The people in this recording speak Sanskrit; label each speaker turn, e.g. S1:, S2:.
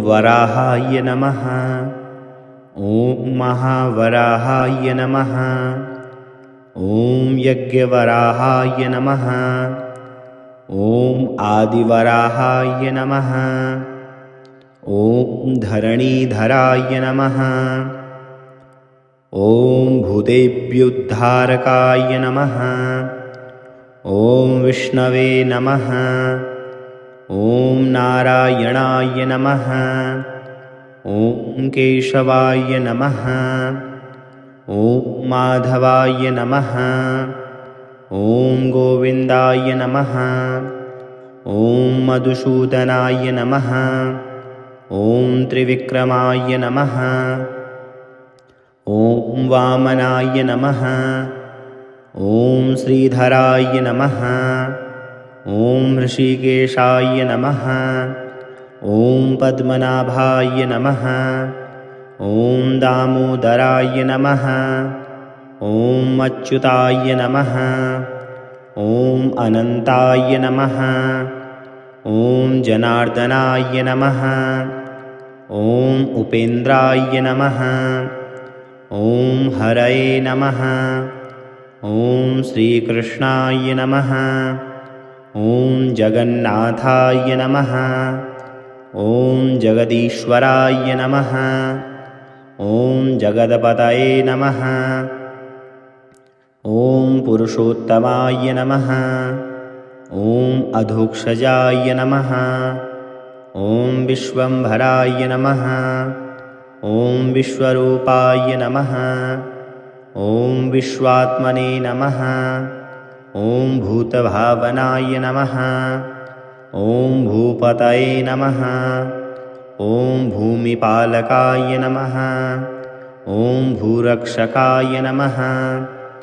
S1: वराहाय नमः। ॐ महावराहाय नमः। ॐ यज्ञवराहाय नमः। ॐ आदिवराहाय नमः। ॐ धरणीधराय नमः। ॐ भूतेभ्युद्धारकाय नमः। ॐ विष्णवे नमः। ॐ नारायणाय नमः। ॐ केशवाय नमः। ॐ माधवाय नमः। ॐ गोविन्दाय नमः। ॐ मधुसूदनाय नमः। ॐ त्रिविक्रमाय नमः। ॐ वामनाय नमः। ॐ श्रीधराय नमः। ॐ ऋषिकेशाय नमः। ॐ पद्मनाभाय नमः। ॐ दामोदराय नमः। ॐ अच्युताय नमः। ॐ अनन्ताय नमः। ॐ जनार्दनाय नमः। ॐ उपेन्द्राय नमः। ॐ हरये नमः। ॐ श्रीकृष्णाय नमः। ॐ जगन्नाथाय नमः। ॐ जगदीश्वराय नमः। ॐ जगदपतये नमः। ॐ पुरुषोत्तमाय नमः। ॐ अधोक्षजाय नमः। ॐ विश्वम्भराय नमः। ॐ विश्वरूपाय नमः। ॐ विश्वात्मने नमः। ॐ भूतभावनाय नमः। ॐ भूपतये नमः। ॐ भूमिपालकाय नमः। ॐ भूरक्षकाय नमः।